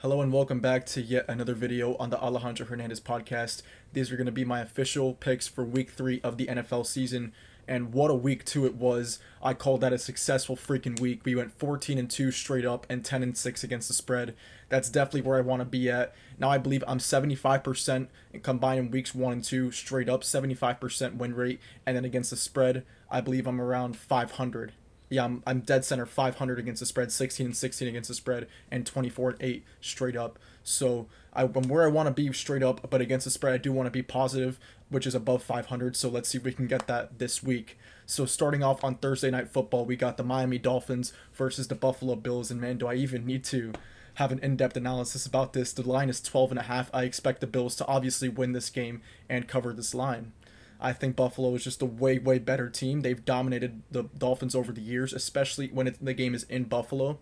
Hello and welcome back to yet another video on the Alejandro Hernandez podcast. These are going to be my official picks for week 3 of the NFL season. And what a week 2 it was. I called that a successful freaking week. We went 14-2 straight up and 10-6 against the spread. That's definitely where I want to be at. Now I believe I'm 75% combining weeks 1 and 2 straight up, 75% win rate. And then against the spread, I believe I'm around 500. Yeah, I'm dead center 500 against the spread, 16-16 against the spread, and 24-8 straight up. So I'm where I want to be straight up, but against the spread, I do want to be positive, which is above 500. So let's see if we can get that this week. So starting off on Thursday Night Football, we got the Miami Dolphins versus the Buffalo Bills, and man, do I even need to have an in-depth analysis about this. The line is 12.5. I expect the Bills to obviously win this game and cover this line. I think Buffalo is just a way, way better team. They've dominated the Dolphins over the years, especially when the game is in Buffalo.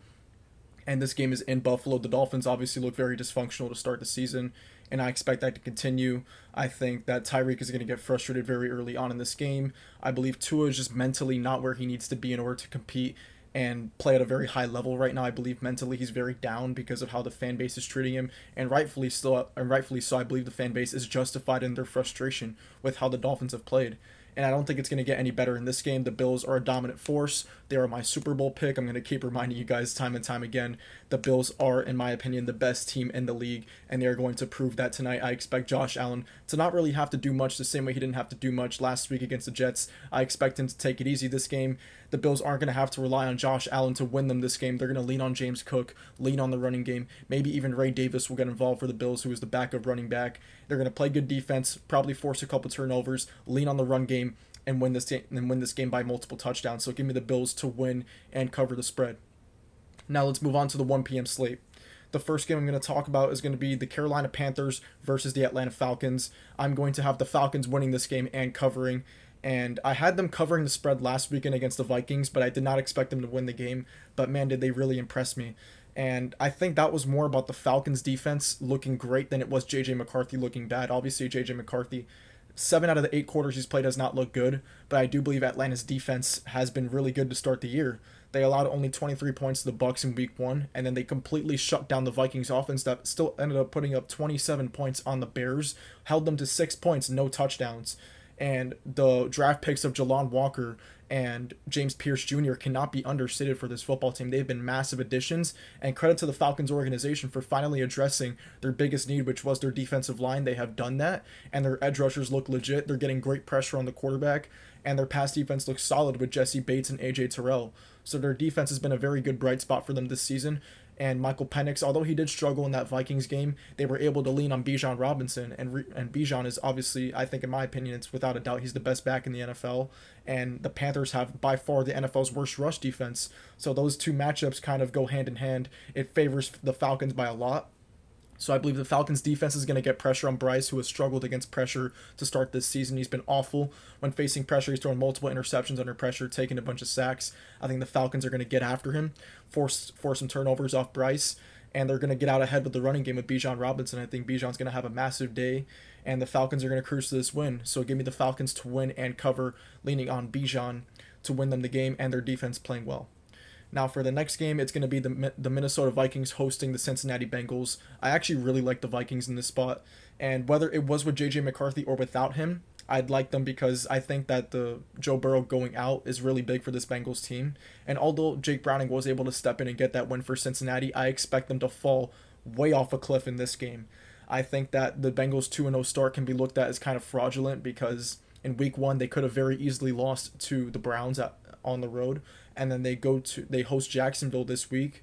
And this game is in Buffalo. The Dolphins obviously look very dysfunctional to start the season, and I expect that to continue. I think that Tyreek is going to get frustrated very early on in this game. I believe Tua is just mentally not where he needs to be in order to compete and play at a very high level right now. I believe mentally he's very down because of how the fan base is treating him, and rightfully so. I believe the fan base is justified in their frustration with how the Dolphins have played. And I don't think it's going to get any better in this game. The Bills are a dominant force. They are my Super Bowl pick. I'm going to keep reminding you guys time and time again. The Bills are, in my opinion, the best team in the league, and they are going to prove that tonight. I expect Josh Allen to not really have to do much the same way he didn't have to do much last week against the Jets. I expect him to take it easy this game. The Bills aren't going to have to rely on Josh Allen to win them this game. They're going to lean on James Cook, lean on the running game. Maybe even Ray Davis will get involved for the Bills, who is the backup running back. They're going to play good defense, probably force a couple turnovers, lean on the run game, and win this game by multiple touchdowns. So give me the Bills to win and cover the spread. Now let's move on to the 1 p.m. slate. The first game I'm going to talk about is going to be the Carolina Panthers versus the Atlanta Falcons. I'm going to have the Falcons winning this game and covering. And I had them covering the spread last weekend against the Vikings, but I did not expect them to win the game. But man, did they really impress me. And I think that was more about the Falcons defense looking great than it was J.J. McCarthy looking bad. Obviously, J.J. McCarthy, 7 out of the 8 quarters he's played has not looked good, but I do believe Atlanta's defense has been really good to start the year. They allowed only 23 points to the Bucks in week 1, and then they completely shut down the Vikings offense that still ended up putting up 27 points on the Bears, held them to 6 points, no touchdowns. And the draft picks of Jalon Walker and James Pierce Jr. cannot be understated for this football team. They've been massive additions, and credit to the Falcons organization for finally addressing their biggest need, which was their defensive line. They have done that, and their edge rushers look legit. They're getting great pressure on the quarterback, and their pass defense looks solid with Jesse Bates and AJ Terrell. So their defense has been a very good bright spot for them this season. And Michael Penix, although he did struggle in that Vikings game, they were able to lean on Bijan Robinson. And Bijan is obviously, I think in my opinion, it's without a doubt, he's the best back in the NFL. And the Panthers have by far the NFL's worst rush defense. So those two matchups kind of go hand in hand. It favors the Falcons by a lot. So I believe the Falcons defense is going to get pressure on Bryce, who has struggled against pressure to start this season. He's been awful when facing pressure. He's thrown multiple interceptions under pressure, taking a bunch of sacks. I think the Falcons are going to get after him, force some turnovers off Bryce, and they're going to get out ahead with the running game with Bijan Robinson. I think Bijan's going to have a massive day, and the Falcons are going to cruise to this win. So give me the Falcons to win and cover, leaning on Bijan to win them the game and their defense playing well. Now for the next game, it's going to be the Minnesota Vikings hosting the Cincinnati Bengals. I actually really like the Vikings in this spot, and whether it was with J.J. McCarthy or without him, I'd like them because I think that the Joe Burrow going out is really big for this Bengals team. And although Jake Browning was able to step in and get that win for Cincinnati, I expect them to fall way off a cliff in this game. I think that the Bengals 2-0 start can be looked at as kind of fraudulent because in week 1 they could have very easily lost to the Browns on the road, and then they host Jacksonville this week.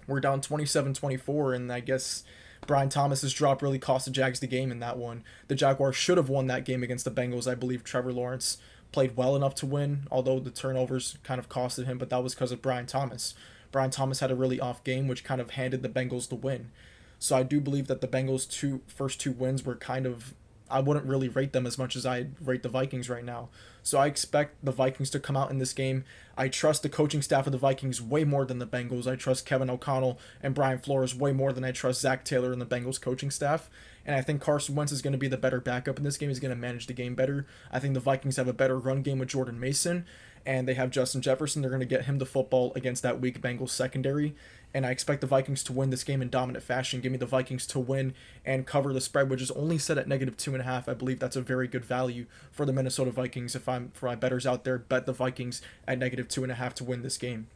We're down 27-24, and I guess Brian Thomas's drop really cost the Jags the game in that one. The Jaguars should have won that game against the Bengals. I believe Trevor Lawrence played well enough to win, although the turnovers kind of costed him, but that was because of Brian Thomas. Brian Thomas had a really off game, which kind of handed the Bengals the win. So I do believe that the Bengals' first two wins were kind of, I wouldn't really rate them as much as I rate the Vikings right now. So I expect the Vikings to come out in this game. I trust the coaching staff of the Vikings way more than the Bengals. I trust Kevin O'Connell and Brian Flores way more than I trust Zach Taylor and the Bengals coaching staff. And I think Carson Wentz is going to be the better backup in this game. He's going to manage the game better. I think the Vikings have a better run game with Jordan Mason, and they have Justin Jefferson. They're going to get him the football against that weak Bengals secondary. and I expect the Vikings to win this game in dominant fashion. Give me the Vikings to win and cover the spread, which is only set at -2.5. I believe that's a very good value for the Minnesota Vikings. If I'm for my bettors out there, bet the Vikings at -2.5 to win this game.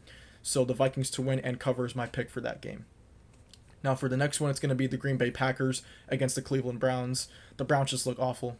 So the Vikings to win and cover is my pick for that game. Now for the next one, it's going to be the Green Bay Packers against the Cleveland Browns. The Browns just look awful.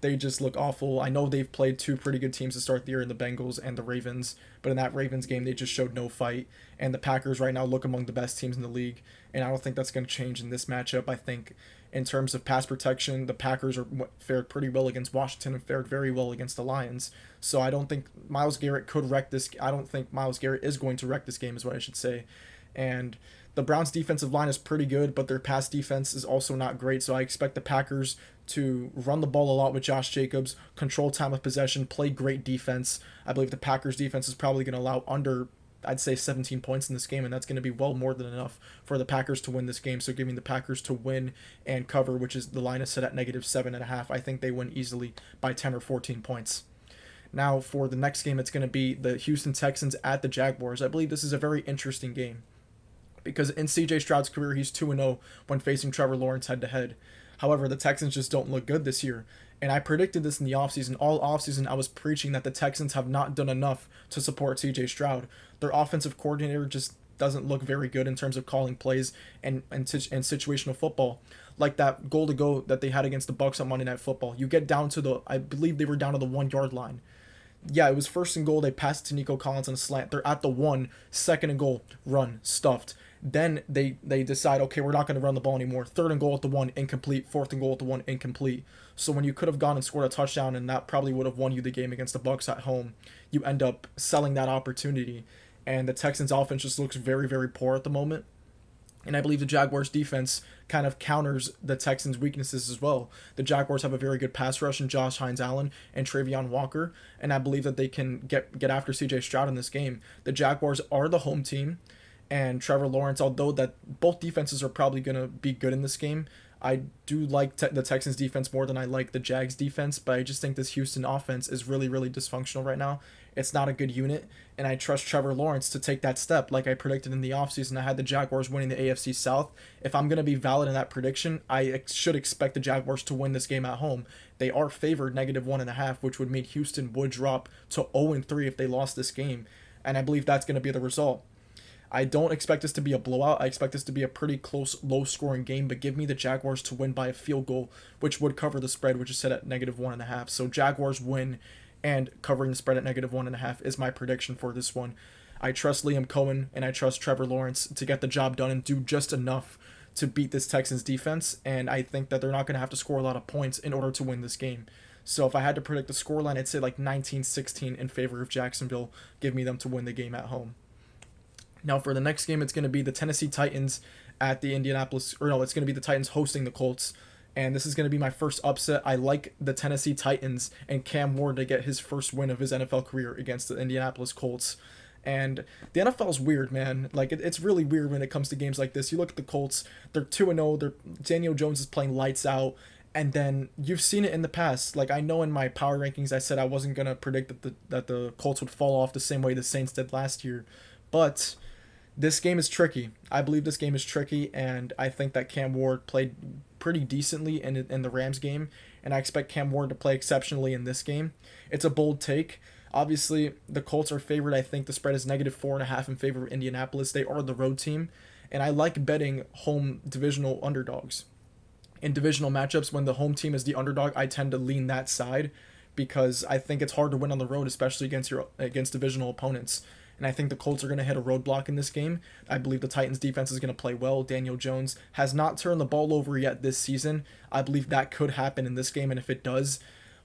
They just look awful. I know they've played two pretty good teams to start the year in the Bengals and the Ravens, but in that Ravens game, they just showed no fight. And the Packers right now look among the best teams in the league, and I don't think that's going to change in this matchup. I think in terms of pass protection, the Packers are fared pretty well against Washington and fared very well against the Lions. So I don't think Myles Garrett could wreck this. I don't think Myles Garrett is going to wreck this game, is what I should say. And the Browns' defensive line is pretty good, but their pass defense is also not great. So I expect the Packers to run the ball a lot with Josh Jacobs, control time of possession, play great defense. I believe the Packers' defense is probably going to allow under, I'd say, 17 points in this game, and that's going to be well more than enough for the Packers to win this game. So giving the Packers to win and cover, which is the line is set at -7.5. I think they win easily by 10 or 14 points. Now for the next game, it's going to be the Houston Texans at the Jaguars. I believe this is a very interesting game, because in CJ Stroud's career, he's 2-0 when facing Trevor Lawrence head-to-head. However, the Texans just don't look good this year. And I predicted this in the offseason. All offseason, I was preaching that the Texans have not done enough to support CJ Stroud. Their offensive coordinator just doesn't look very good in terms of calling plays and situational football. Like that goal to go that they had against the Bucs on Monday Night Football. You get down to I believe they were down to the 1 yard line. Yeah, it was first and goal. They passed it to Nico Collins on a slant. They're at the 1, second and goal, run, stuffed. Then they decide, okay, we're not going to run the ball anymore. Third and goal at the 1, incomplete. Fourth and goal at the 1, incomplete. So when you could have gone and scored a touchdown, and that probably would have won you the game against the Bucs at home, you end up selling that opportunity. And the Texans' offense just looks very, very poor at the moment. And I believe the Jaguars' defense kind of counters the Texans' weaknesses as well. The Jaguars have a very good pass rush in Josh Hines-Allen and Travion Walker, and I believe that they can get after C.J. Stroud in this game. The Jaguars are the home team, and Trevor Lawrence, although that both defenses are probably going to be good in this game, I do like the Texans defense more than I like the Jags defense, but I just think this Houston offense is really, really dysfunctional right now. It's not a good unit, and I trust Trevor Lawrence to take that step like I predicted in the offseason. I had the Jaguars winning the AFC South. If I'm going to be valid in that prediction, I should expect the Jaguars to win this game at home. They are favored -1.5, which would mean Houston would drop to 0-3 if they lost this game, and I believe that's going to be the result. I don't expect this to be a blowout. I expect this to be a pretty close, low-scoring game, but give me the Jaguars to win by a field goal, which would cover the spread, which is set at -1.5. So Jaguars win, and covering the spread at -1.5 is my prediction for this one. I trust Liam Cohen and I trust Trevor Lawrence to get the job done and do just enough to beat this Texans defense, and I think that they're not going to have to score a lot of points in order to win this game. So if I had to predict the scoreline, I'd say like 19-16 in favor of Jacksonville. Give me them to win the game at home. Now for the next game, it's going to be the Tennessee Titans at the it's going to be the Titans hosting the Colts. And this is going to be my first upset. I like the Tennessee Titans and Cam Ward to get his first win of his NFL career against the Indianapolis Colts. And the NFL is weird, man. Like, it's really weird when it comes to games like this. You look at the Colts, they're 2-0, Daniel Jones is playing lights out. And then you've seen it in the past. Like, I know in my power rankings I said I wasn't going to predict that the Colts would fall off the same way the Saints did last year. But this game is tricky. I believe this game is tricky, and I think that Cam Ward played pretty decently in the Rams game, and I expect Cam Ward to play exceptionally in this game. It's a bold take. Obviously, the Colts are favored. I think the spread is -4.5 in favor of Indianapolis. They are the road team, and I like betting home divisional underdogs. In divisional matchups, when the home team is the underdog, I tend to lean that side because I think it's hard to win on the road, especially against divisional opponents. And I think the Colts are going to hit a roadblock in this game. I believe the Titans defense is going to play well. Daniel Jones has not turned the ball over yet this season. I believe that could happen in this game, and if it does,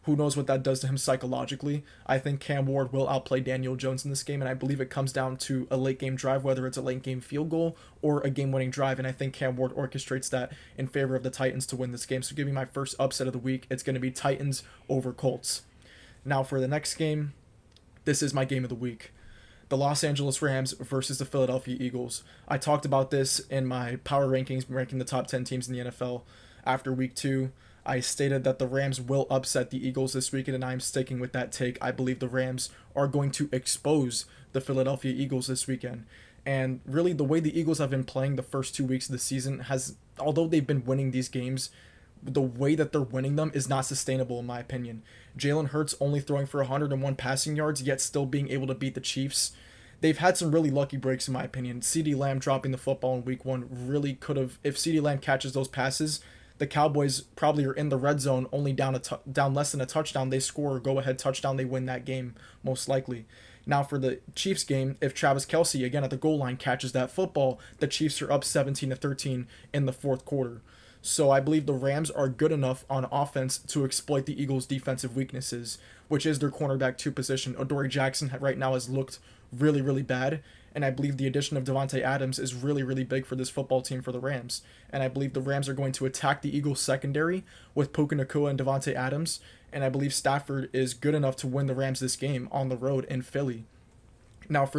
who knows what that does to him psychologically. I think Cam Ward will outplay Daniel Jones in this game, and I believe it comes down to a late-game drive, whether it's a late-game field goal or a game-winning drive, and I think Cam Ward orchestrates that in favor of the Titans to win this game. So give me my first upset of the week. It's going to be Titans over Colts. Now for the next game, this is my game of the week. The Los Angeles Rams versus the Philadelphia Eagles. I talked about this in my power rankings, ranking the top 10 teams in the NFL after week 2. I stated that the Rams will upset the Eagles this weekend, and I'm sticking with that take. I believe the Rams are going to expose the Philadelphia Eagles this weekend. And really, the way the Eagles have been playing the first 2 weeks of the season has, although they've been winning these games, the way that they're winning them is not sustainable in my opinion. Jalen Hurts only throwing for 101 passing yards, yet still being able to beat the Chiefs. They've had some really lucky breaks in my opinion. CeeDee Lamb dropping the football in week 1 really could have, if CeeDee Lamb catches those passes, the Cowboys probably are in the red zone, only down less than a touchdown. They score a go-ahead touchdown, they win that game most likely. Now for the Chiefs game, if Travis Kelce again at the goal line catches that football, the Chiefs are up 17-13 in the fourth quarter. So I believe the Rams are good enough on offense to exploit the Eagles' defensive weaknesses, which is their cornerback 2 position. Adoree Jackson right now has looked really, really bad, and I believe the addition of Davante Adams is really, really big for this football team for the Rams. And I believe the Rams are going to attack the Eagles' secondary with Puka Nacua and Davante Adams, and I believe Stafford is good enough to win the Rams this game on the road in Philly. Now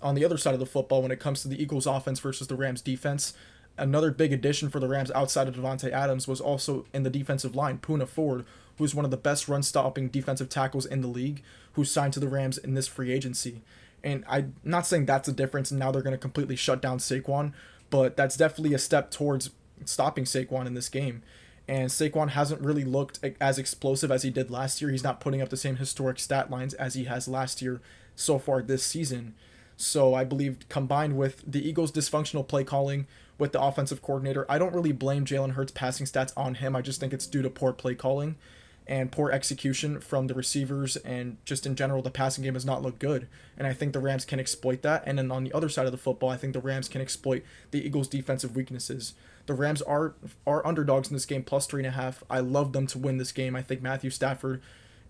on the other side of the football, when it comes to the Eagles' offense versus the Rams' defense, another big addition for the Rams outside of Davante Adams was also in the defensive line, Poona Ford, who's one of the best run-stopping defensive tackles in the league, who signed to the Rams in this free agency. And I'm not saying that's a difference, and now they're going to completely shut down Saquon, but that's definitely a step towards stopping Saquon in this game. And Saquon hasn't really looked as explosive as he did last year. He's not putting up the same historic stat lines as he has last year so far this season. So I believe combined with the Eagles' dysfunctional play calling with the offensive coordinator, I don't really blame Jalen Hurts' passing stats on him. I just think it's due to poor play calling and poor execution from the receivers, and just in general, the passing game has not looked good. And I think the Rams can exploit that. And then on the other side of the football, I think the Rams can exploit the Eagles' defensive weaknesses. The Rams are underdogs in this game, plus 3.5. I love them to win this game. I think Matthew Stafford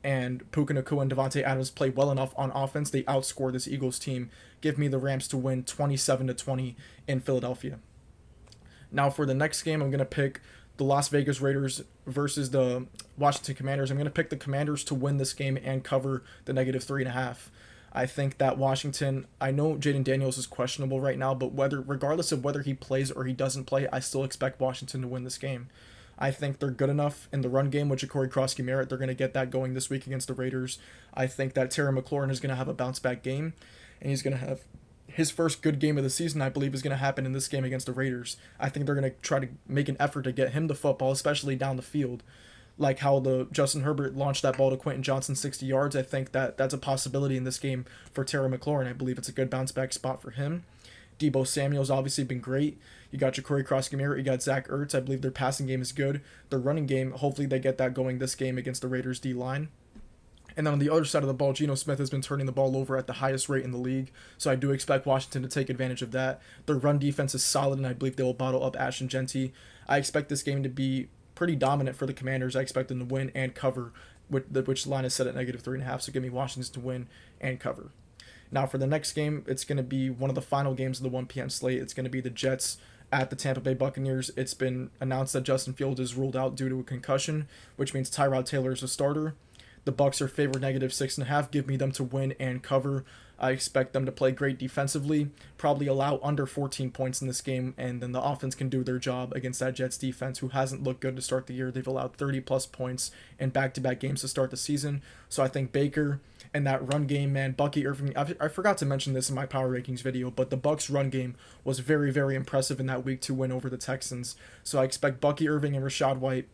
and Puka Nacua and Davante Adams play well enough on offense. They outscore this Eagles team. Give me the Rams to win 27-20 in Philadelphia. Now for the next game, I'm going to pick the Las Vegas Raiders versus the Washington Commanders. I'm going to pick the Commanders to win this game and cover the negative 3.5. I think that Washington, I know Jaden Daniels is questionable right now, but regardless of whether he plays or he doesn't play, I still expect Washington to win this game. I think they're good enough in the run game with Ja'Cory Krosky-Merritt. They're going to get that going this week against the Raiders. I think that Terry McLaurin is going to have a bounce-back game, and he's going to have his first good game of the season, I believe, is going to happen in this game against the Raiders. I think they're going to try to make an effort to get him the football, especially down the field. Like how the Justin Herbert launched that ball to Quentin Johnson 60 yards. I think that's a possibility in this game for Terry McLaurin. I believe it's a good bounce-back spot for him. Deebo Samuel's obviously been great. You got Ja'Cory Krosky-Merritt, you got Zach Ertz. I believe their passing game is good. Their running game, hopefully they get that going this game against the Raiders D-line. And then on the other side of the ball, Geno Smith has been turning the ball over at the highest rate in the league, so I do expect Washington to take advantage of that. Their run defense is solid, and I believe they will bottle up Ashton Genty. I expect this game to be pretty dominant for the Commanders. I expect them to win and cover, which line is set at negative 3.5, so give me Washington to win and cover. Now for the next game, it's going to be one of the final games of the 1 p.m. slate. It's going to be the Jets at the Tampa Bay Buccaneers. It's been announced that Justin Fields is ruled out due to a concussion, which means Tyrod Taylor is a starter. The Bucs are favored negative 6.5. Give me them to win and cover. I expect them to play great defensively, probably allow under 14 points in this game, and then the offense can do their job against that Jets defense, who hasn't looked good to start the year. They've allowed 30-plus points in back-to-back games to start the season. So I think Baker and that run game, man, Bucky Irving, I forgot to mention this in my Power Rankings video, but the Bucs run game was very, very impressive in that Week 2 win over the Texans. So I expect Bucky Irving and Rachaad White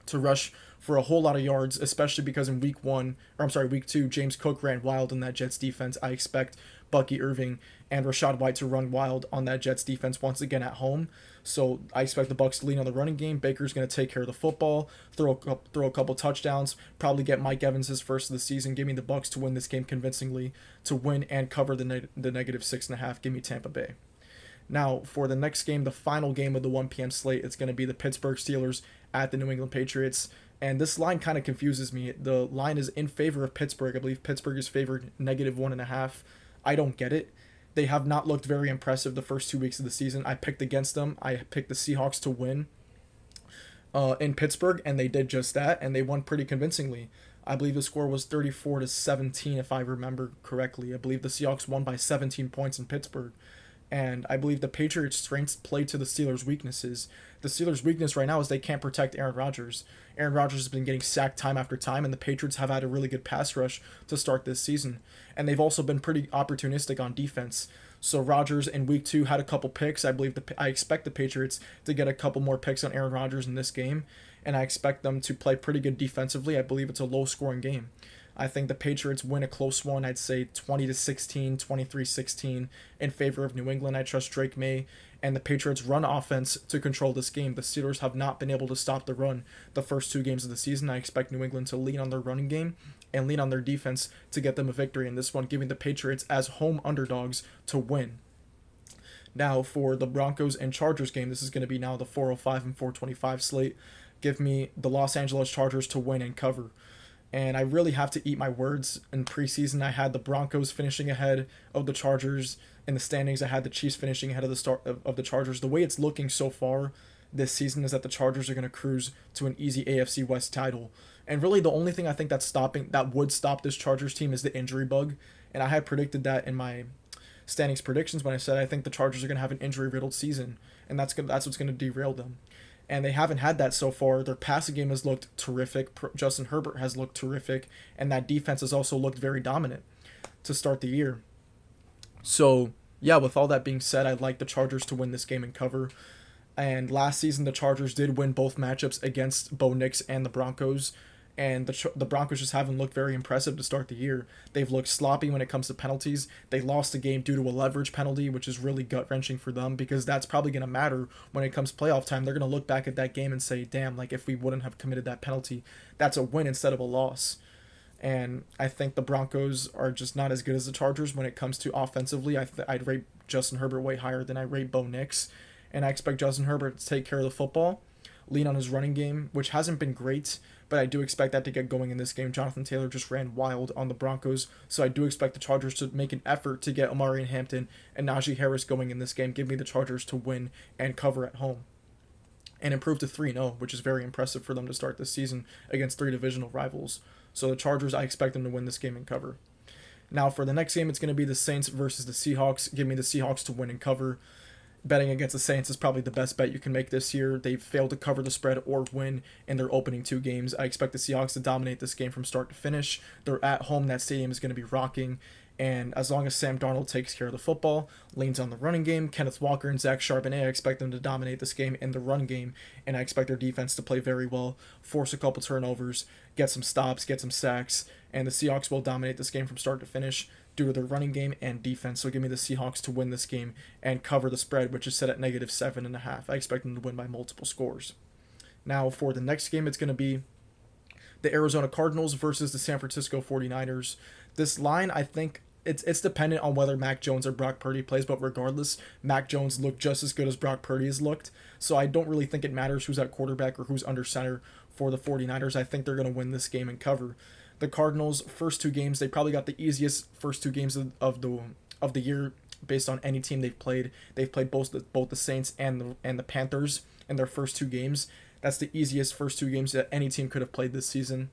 to rush for a whole lot of yards, especially because in Week 2, James Cook ran wild in that Jets defense. I expect Bucky Irving and Rachaad White to run wild on that Jets defense once again at home. So I expect the Bucs to lean on the running game. Baker's going to take care of the football, throw a couple touchdowns, probably get Mike Evans his first of the season. Give me the Bucs to win this game convincingly, to win and cover the negative 6.5. Give me Tampa Bay. Now, for the next game, the final game of the 1 p.m. slate, it's going to be the Pittsburgh Steelers at the New England Patriots. And this line kind of confuses me. The line is in favor of Pittsburgh. I believe Pittsburgh is favored negative 1.5. I don't get it. They have not looked very impressive the first 2 weeks of the season. I picked against them. I picked the Seahawks to win in Pittsburgh, and they did just that, and they won pretty convincingly. I believe the score was 34-17, if I remember correctly. I believe the Seahawks won by 17 points in Pittsburgh. And I believe the Patriots' strengths play to the Steelers' weaknesses. The Steelers' weakness right now is they can't protect Aaron Rodgers. Aaron Rodgers has been getting sacked time after time, and the Patriots have had a really good pass rush to start this season. And they've also been pretty opportunistic on defense. So Rodgers in week 2 had a couple picks. I expect the Patriots to get a couple more picks on Aaron Rodgers in this game, and I expect them to play pretty good defensively. I believe it's a low-scoring game. I think the Patriots win a close one. I'd say 20-16, 23-16 in favor of New England. I trust Drake May and the Patriots' run offense to control this game. The Steelers have not been able to stop the run the first 2 games of the season. I expect New England to lean on their running game and lean on their defense to get them a victory in this one, giving the Patriots as home underdogs to win. Now, for the Broncos and Chargers game, this is going to be now the 405 and 425 slate. Give me the Los Angeles Chargers to win and cover. And I really have to eat my words. In preseason, I had the Broncos finishing ahead of the Chargers. In the standings, I had the Chiefs finishing ahead of the start of the Chargers. The way it's looking so far this season is that the Chargers are going to cruise to an easy AFC West title. And really, the only thing I think that would stop this Chargers team is the injury bug. And I had predicted that in my standings predictions when I said I think the Chargers are going to have an injury-riddled season, and that's what's going to derail them. And they haven't had that so far. Their passing game has looked terrific. Justin Herbert has looked terrific, and that defense has also looked very dominant to start the year. So, yeah, with all that being said, I'd like the Chargers to win this game and cover. And last season, the Chargers did win both matchups against Bo Nix and the Broncos. And the Broncos just haven't looked very impressive to start the year. They've looked sloppy when it comes to penalties. They lost a game due to a leverage penalty, which is really gut-wrenching for them because that's probably going to matter when it comes playoff time. They're going to look back at that game and say, damn, like if we wouldn't have committed that penalty, that's a win instead of a loss. And I think the Broncos are just not as good as the Chargers when it comes to offensively. I'd rate Justin Herbert way higher than I rate Bo Nix. And I expect Justin Herbert to take care of the football, lean on his running game, which hasn't been great, but I do expect that to get going in this game. Jonathan Taylor just ran wild on the Broncos, so I do expect the Chargers to make an effort to get Omarion Hampton and Najee Harris going in this game. Give me the Chargers to win and cover at home and improve to 3-0, which is very impressive for them to start this season against 3 divisional rivals. So the Chargers, I expect them to win this game and cover. Now for the next game, it's going to be the Saints versus the Seahawks. Give me the Seahawks to win and cover. Betting against the Saints is probably the best bet you can make this year. They've failed to cover the spread or win in their opening 2 games. I expect the Seahawks to dominate this game from start to finish. They're at home. That stadium is going to be rocking. And as long as Sam Darnold takes care of the football, leans on the running game, Kenneth Walker and Zach Charbonnet, I expect them to dominate this game in the run game. And I expect their defense to play very well, force a couple turnovers, get some stops, get some sacks. And the Seahawks will dominate this game from start to finish due to their running game and defense. So give me the Seahawks to win this game and cover the spread, which is set at -7.5. I expect them to win by multiple scores. Now for the next game, it's going to be the Arizona Cardinals versus the San Francisco 49ers. This line, I think, it's dependent on whether Mac Jones or Brock Purdy plays, but regardless, Mac Jones looked just as good as Brock Purdy has looked. So I don't really think it matters who's at quarterback or who's under center for the 49ers. I think they're going to win this game and cover. The Cardinals' first 2 games, they probably got the easiest first 2 games of the year based on any team they've played. They've played both the Saints and the Panthers in their first 2 games. That's the easiest first 2 games that any team could have played this season.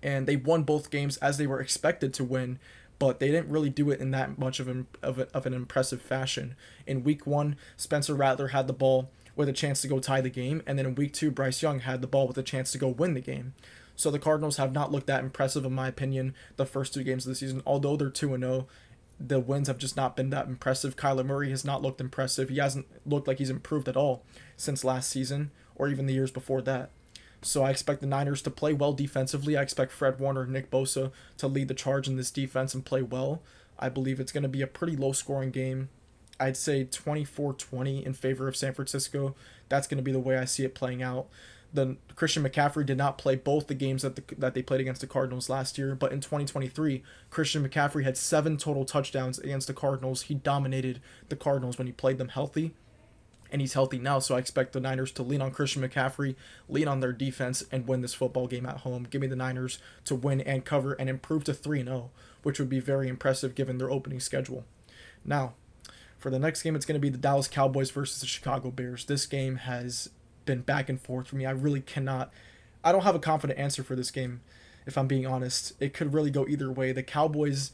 And they won both games as they were expected to win, but they didn't really do it in that much of an impressive fashion. In week 1, Spencer Rattler had the ball with a chance to go tie the game, and then in week 2, Bryce Young had the ball with a chance to go win the game. So the Cardinals have not looked that impressive, in my opinion, the first 2 games of the season. Although they're 2-0, the wins have just not been that impressive. Kyler Murray has not looked impressive. He hasn't looked like he's improved at all since last season or even the years before that. So I expect the Niners to play well defensively. I expect Fred Warner and Nick Bosa to lead the charge in this defense and play well. I believe it's going to be a pretty low-scoring game. I'd say 24-20 in favor of San Francisco. That's going to be the way I see it playing out. The Christian McCaffrey did not play both the games that they played against the Cardinals last year, but in 2023, Christian McCaffrey had 7 total touchdowns against the Cardinals. He dominated the Cardinals when he played them healthy, and he's healthy now, so I expect the Niners to lean on Christian McCaffrey, lean on their defense, and win this football game at home. Give me the Niners to win and cover and improve to 3-0, which would be very impressive given their opening schedule. Now, for the next game, it's going to be the Dallas Cowboys versus the Chicago Bears. This game has been back and forth for me. I don't have a confident answer for this game, if I'm being honest. It could really go either way. The Cowboys,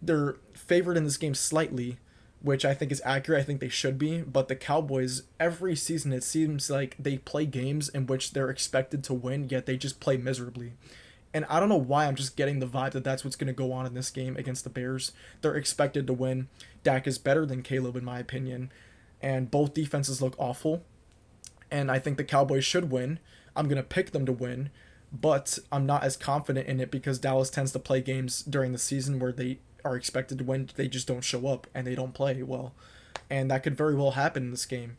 they're favored in this game slightly, which I think is accurate. I think they should be, but the Cowboys, every season it seems like they play games in which they're expected to win, yet they just play miserably. And I don't know why I'm just getting the vibe that that's what's going to go on in this game against the Bears. They're expected to win. Dak is better than Caleb, in my opinion. And both defenses look awful. And I think the Cowboys should win. I'm going to pick them to win. But I'm not as confident in it because Dallas tends to play games during the season where they are expected to win. They just don't show up and they don't play well. And that could very well happen in this game.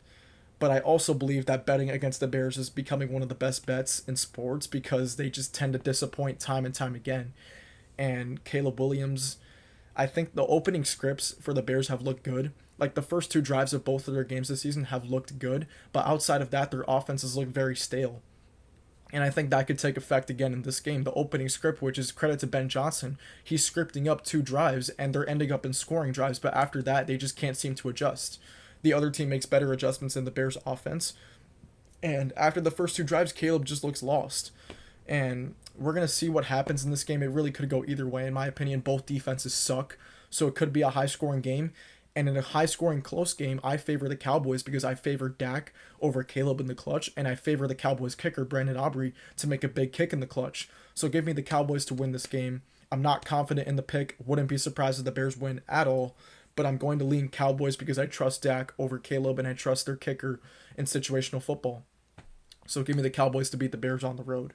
But I also believe that betting against the Bears is becoming one of the best bets in sports because they just tend to disappoint time and time again. And Caleb Williams, I think the opening scripts for the Bears have looked good. Like the first two drives of both of their games this season have looked good, but outside of that, their offenses look very stale. And I think that could take effect again in this game. The opening script, which is credit to Ben Johnson, he's scripting up two drives and they're ending up in scoring drives, but after that, they just can't seem to adjust. The other team makes better adjustments in the Bears' offense. And after the first two drives, Caleb just looks lost. And we're going to see what happens in this game. It really could go either way. In my opinion, both defenses suck. So it could be a high-scoring game. And in a high-scoring close game, I favor the Cowboys because I favor Dak over Caleb in the clutch. And I favor the Cowboys kicker, Brandon Aubrey, to make a big kick in the clutch. So give me the Cowboys to win this game. I'm not confident in the pick. Wouldn't be surprised if the Bears win at all. But I'm going to lean Cowboys because I trust Dak over Caleb and I trust their kicker in situational football. So give me the Cowboys to beat the Bears on the road.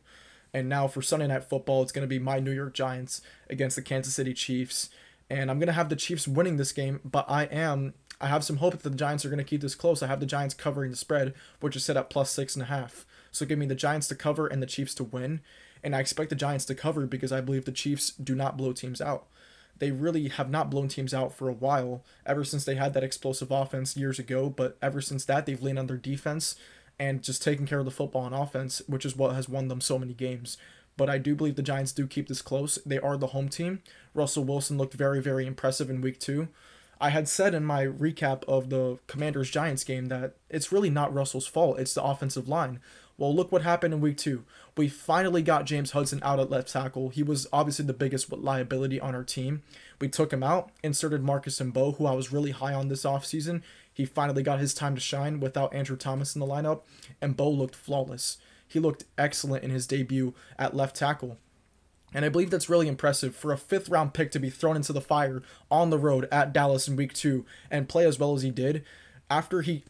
And now for Sunday Night Football, it's going to be my New York Giants against the Kansas City Chiefs. And I'm going to have the Chiefs winning this game, but I have some hope that the Giants are going to keep this close. I have the Giants covering the spread, which is set at plus 6.5. So give me the Giants to cover and the Chiefs to win. And I expect the Giants to cover because I believe the Chiefs do not blow teams out. They really have not blown teams out for a while, ever since they had that explosive offense years ago. But ever since that, they've leaned on their defense and just taking care of the football on offense, which is what has won them so many games. But I do believe the Giants do keep this close. They are the home team. Russell Wilson looked very, very impressive in week 2. I had said in my recap of the Commanders-Giants game that it's really not Russell's fault. It's the offensive line. Well, look what happened in week 2. We finally got James Hudson out at left tackle. He was obviously the biggest liability on our team. We took him out, inserted Marcus Mbow, who I was really high on this offseason. He finally got his time to shine without Andrew Thomas in the lineup, and Mbow looked flawless. He looked excellent in his debut at left tackle. And I believe that's really impressive for a 5th-round pick to be thrown into the fire on the road at Dallas in week 2 and play as well as he did. After he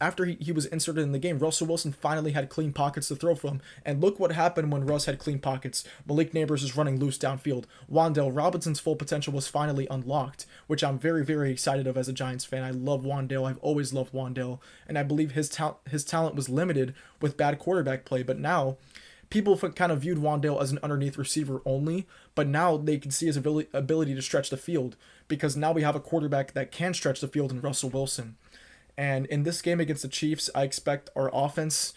was inserted in the game, Russell Wilson finally had clean pockets to throw from. And look what happened when Russ had clean pockets. Malik Neighbors is running loose downfield. Wan'Dale Robinson's full potential was finally unlocked, which I'm very, very excited of as a Giants fan. I love Wan'Dale. I've always loved Wan'Dale. And I believe his talent was limited with bad quarterback play. But now, people kind of viewed Wan'Dale as an underneath receiver only, but now they can see his ability to stretch the field because now we have a quarterback that can stretch the field in Russell Wilson. And in this game against the Chiefs, I expect our offense,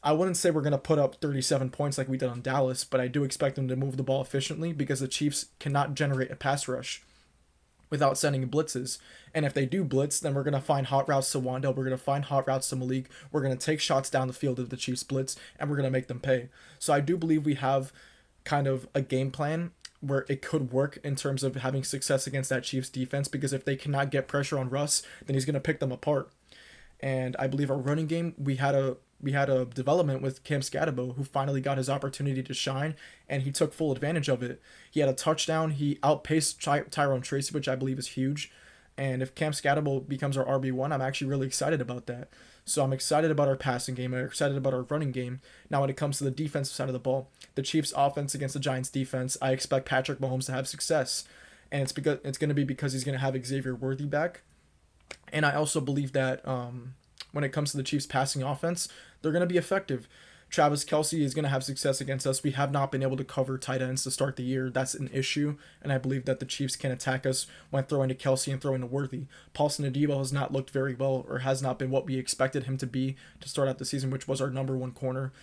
I wouldn't say we're going to put up 37 points like we did on Dallas, but I do expect them to move the ball efficiently because the Chiefs cannot generate a pass rush without sending blitzes. And if they do blitz, then we're going to find hot routes to Wan'Dale, we're going to find hot routes to Malik, we're going to take shots down the field of the Chiefs blitz, and we're going to make them pay. So I do believe we have kind of a game plan where it could work in terms of having success against that Chiefs defense, because if they cannot get pressure on Russ, then he's going to pick them apart. And I believe our running game, we had a development with Cam Scatterbo, who finally got his opportunity to shine, and he took full advantage of it. He had a touchdown. He outpaced Tyrone Tracy, which I believe is huge. And if Cam Scatterbo becomes our RB1, I'm actually really excited about that. So I'm excited about our passing game. I'm excited about our running game. Now when it comes to the defensive side of the ball, the Chiefs' offense against the Giants' defense, I expect Patrick Mahomes to have success. And it's going to be because he's going to have Xavier Worthy back. And I also believe that when it comes to the Chiefs' passing offense, they're going to be effective. Travis Kelce is going to have success against us. We have not been able to cover tight ends to start the year. That's an issue, and I believe that the Chiefs can attack us when throwing to Kelce and throwing to Worthy. Paulson Adebo has not looked very well, or has not been what we expected him to be to start out the season, which was our number 1 corner.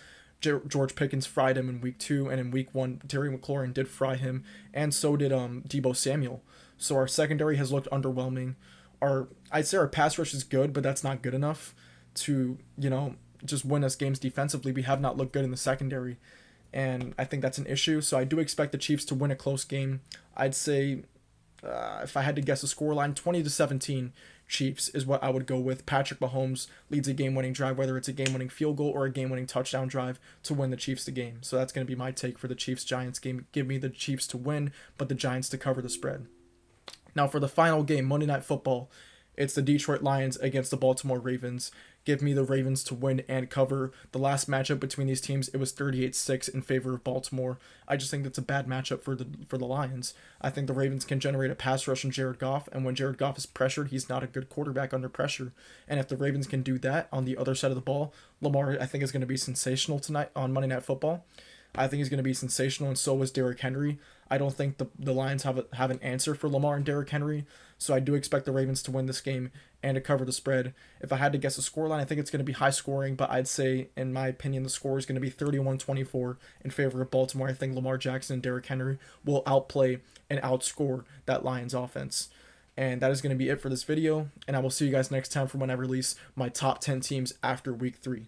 George Pickens fried him in week 2, and in week 1, Terry McLaurin did fry him, and so did Deebo Samuel. So our secondary has looked underwhelming. I'd say our pass rush is good, but that's not good enough to, just win us games defensively. We have not looked good in the secondary, and I think that's an issue. So I do expect the Chiefs to win a close game. I'd say, if I had to guess a scoreline, 20-17 Chiefs is what I would go with. Patrick Mahomes leads a game-winning drive, whether it's a game-winning field goal or a game-winning touchdown drive to win the Chiefs the game. So that's going to be my take for the Chiefs-Giants game. Give me the Chiefs to win, but the Giants to cover the spread. Now for the final game, Monday Night Football, it's the Detroit Lions against the Baltimore Ravens. Give me the Ravens to win and cover. The last matchup between these teams, it was 38-6 in favor of Baltimore. I just think that's a bad matchup for the Lions. I think the Ravens can generate a pass rush on Jared Goff, and when Jared Goff is pressured, he's not a good quarterback under pressure. And if the Ravens can do that on the other side of the ball, Lamar, I think, is going to be sensational tonight on Monday Night Football. I think he's going to be sensational, and so is Derrick Henry. I don't think the Lions have an answer for Lamar and Derrick Henry, so I do expect the Ravens to win this game and to cover the spread. If I had to guess a scoreline, I think it's going to be high scoring, but I'd say, in my opinion, the score is going to be 31-24 in favor of Baltimore. I think Lamar Jackson and Derrick Henry will outplay and outscore that Lions offense. And that is going to be it for this video, and I will see you guys next time for when I release my top 10 teams after week 3.